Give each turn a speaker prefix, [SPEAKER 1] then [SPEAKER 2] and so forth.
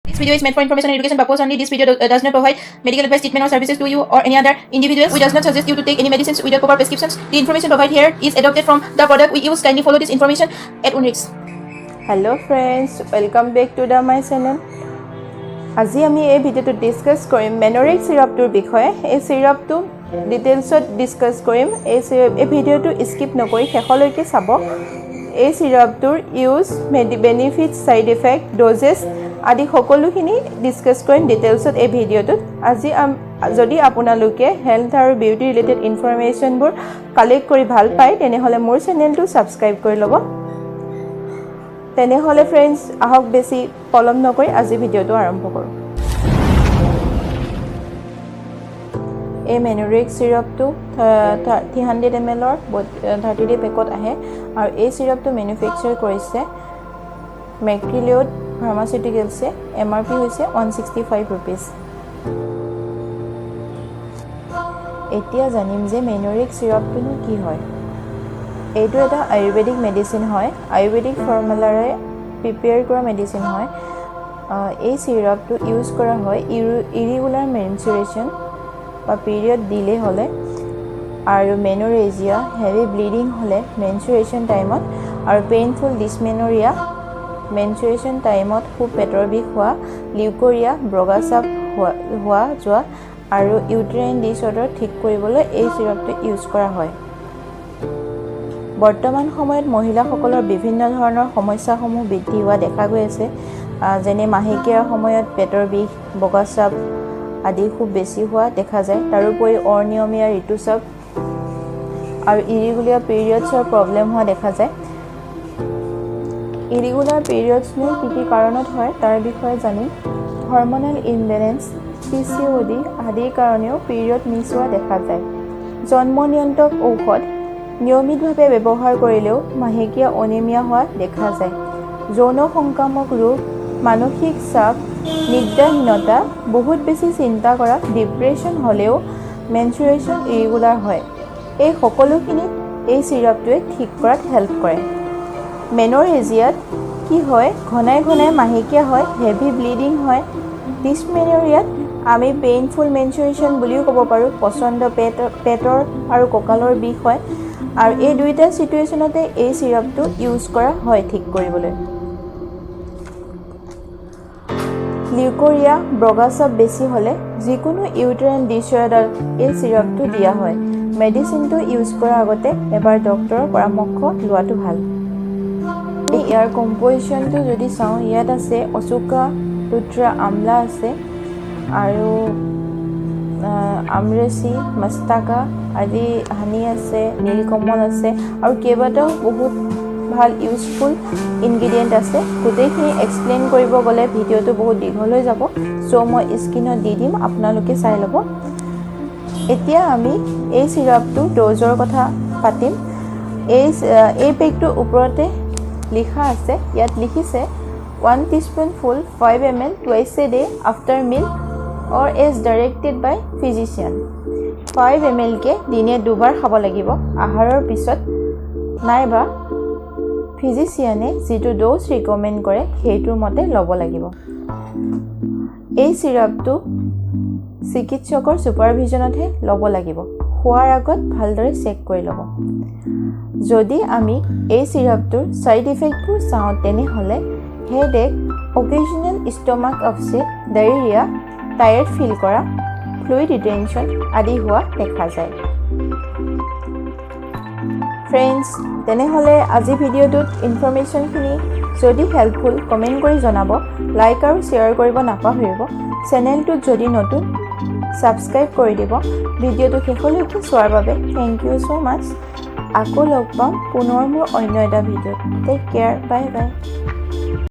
[SPEAKER 1] This video is meant for information and education purpose only. This video does not provide medical advice, treatment or services to you or any other individuals. We does not suggest you to take any medicines without proper prescriptions. The information provided here is adopted from the product we use. Kindly follow this information at own risk.
[SPEAKER 2] Hello friends, welcome back to my channel. আজি আমি এই ভিডিওটো discuss কৰিম মেনৰিক সিৰাপটোৰ বিষয়ে। এই সিৰাপটো ডিটেইলছত discuss কৰিম। এই ভিডিওটো স্কিপ নকৰি শেষলৈকে চাব। এই সিৰাপটোৰ use, benefits, side effect, doses আদি সকলোখিনি ডিসকাস কৰিম ডিটেইলছত এই ভিডিওটোত। আজি যদি আপোনালোকে হেলথ আৰু বিউটি ৰিলেটেড ইনফৰমেশনবোৰ কালেক্ট কৰি ভাল পায় তেনেহলে মোৰ চেনেলটো সাবস্ক্ৰাইব কৰি ল'ব। তেনেহলে ফ্ৰেন্ডস আহক বেছি পলম নকৰি আজি ভিডিওটো আৰম্ভ কৰোঁ। এই মেনৰিক সিৰাপটো 300 ml ৰ 30 ডে পেকত আহে আৰু এই সিৰাপটো ম্যানুফ্যাকচাৰ কৰিছে মেক্ৰিলিঅড ফাৰ্মাচিউটিকেলছে। এমআৰপি হৈছে 165 rupees। এতিয়া জানিম যে মেনৰিক সিৰাপটো কি হয়। এইটো এটা আয়ুৰ্বেদিক মেডিসিন হয়। আয়ুৰ্বেদিক ফৰ্মুলাৰে প্ৰিপেয়াৰ কৰা মেডিসিন হয়। এই সিৰাপটো ইউজ কৰা হয় ইৰেগুলাৰ মেনচুৰেশন বা পিৰিয়ড ডিলে হলে আৰু মেনোৰেজিয়া, হেভি ব্লিডিং হলে মেনচুৰেশন টাইমত আৰু পেইনফুল ডিসমেনৰিয়া, মেনচুৰেশন টাইমত খুব পেটৰ বিষ হোৱা, লিউকৰিয়া, ব্ৰগাচাপ হোৱা যোৱা আৰু ইউটেৰাইন ডিসঅৰ্ডাৰ ঠিক কৰিবলৈ এই সিৰাপটো ইউজ কৰা হয়। বৰ্তমান সময়ত মহিলাসকলৰ বিভিন্ন ধৰণৰ সমস্যাসমূহ বৃদ্ধি হোৱা দেখা গৈ আছে, যেনে মাহেকীয়াৰ সময়ত পেটৰ বিষ, বগাচাপ আদি খুব বেছি হোৱা দেখা যায়। তাৰোপৰি অনিয়মীয়া ঋতুস্ৰাৱ আৰু ইৰেগুলাৰ পিৰিয়ডছৰ প্ৰব্লেম হোৱা দেখা যায়। ইৰেগুলাৰ পিৰিয়ডছনো কি কাৰণত হয় তাৰ বিষয়ে জানিম। হৰম'নেল ইমবেলেন্স, PCOD আদিৰ কাৰণেও পিৰিয়ড মিছ হোৱা দেখা যায়। জন্ম নিয়ন্ত্ৰক ঔষধ নিয়মিতভাৱে ব্যৱহাৰ কৰিলেও মাহেকীয়া অনিমিয়া হোৱা দেখা যায়। যৌন সংক্ৰামক ৰোগ, মানসিক চাপ, নিদ্ৰাহীনতা, বহুত বেছি চিন্তা কৰা, ডিপ্ৰেশ্যন হ'লেও মেনচুৰেশ্যন ইৰেগুলাৰ হয়। এই সকলোখিনি এই সিৰাপটোৱে ঠিক কৰাত হেল্প কৰে। মেনোৰেজিয়াত কি হয়, ঘনাই ঘনাই মাহেকীয়া হয়, হেভি ব্লিডিং হয়। ডিসমেনৰিয়াত আমি পেইনফুল মেনচুৰেশ্যন বুলিও ক'ব পাৰোঁ। প্ৰচণ্ড পেটৰ আৰু কঁকালৰ বিষ হয় আৰু এই দুইটা সিচুৱেশ্যনতে এই সিৰাপটো ইউজ কৰা হয় ঠিক কৰিবলৈ। লিউকৰিয়া, ব্ৰগাচাপ বেছি হ'লে যিকোনো ইউটেৰাইন ডিসঅৰ্ডাৰ এই সিৰাপটো দিয়া হয়। মেডিচিনটো ইউজ কৰাৰ আগতে এবাৰ ডক্টৰৰ পৰামৰ্শ লোৱাটো ভাল। ইয়াৰ কম্পজিশ্যনটো যদি চাওঁ, ইয়াত আছে অশোকা, টুট্ৰা, আমলা আছে আৰু আমৰেচি, মস্তাকা আদি, হানি আছে, নীলকমল আছে আৰু কেইবাটাও বহুত ভাল ইউজফুল ইনগ্ৰিডিয়েণ্ট আছে। গোটেইখিনি এক্সপ্লেইন কৰিব গ'লে ভিডিঅ'টো বহুত দীঘল হৈ যাব, চ' মই স্ক্ৰীনত দি দিম, আপোনালোকে চাই ল'ব। এতিয়া আমি এই সিৰাপটো ড'জৰ কথা পাতিম। এই পেকটোৰ ওপৰতে লিখা আছে, ইয়াত লিখিছে 1 teaspoonful 5 ml twice a day after meal or as directed by physician। 5 ml কে দিনে দুবাৰ খাব লাগিব আহাৰৰ পিছত, নাইবা ফিজিচিয়ানে যিটো ড'জ ৰিকমেণ্ড কৰে সেইটোৰ মতে ল'ব লাগিব। এই সিৰাপটো চিকিৎসকৰ ছুপাৰভিজনতহে ল'ব লাগিব। খোৱাৰ আগত ভালদৰে চেক কৰি ল'ব। যদি আমি এই সিৰাপটোৰ সাইড ইফেক্টবোৰ চাওঁ তেনেহ'লে headache, occasional stomach upset, diarrhoea, tired feel কৰা, ফ্লুইড ৰিটেনশ্যন আদি হোৱা দেখা যায়। ফ্ৰেণ্ডছ, তেনেহ'লে আজি ভিডিঅ'টোত ইনফৰমেশ্যনখিনি যদি হেল্পফুল কমেণ্ট কৰি জনাব, লাইক আৰু শ্বেয়াৰ কৰিব নাপাহৰিব। চেনেলটোত যদি নতুন ছাবস্ক্ৰাইব কৰি দিব। ভিডিঅ'টো শেষলৈকে চোৱাৰ বাবে থেংক ইউ ছ' মাছ। আকৌ লগ পাম পুনৰ মোৰ অন্য এটা ভিডিঅ'ত। টেক কেয়াৰ, বাই বাই।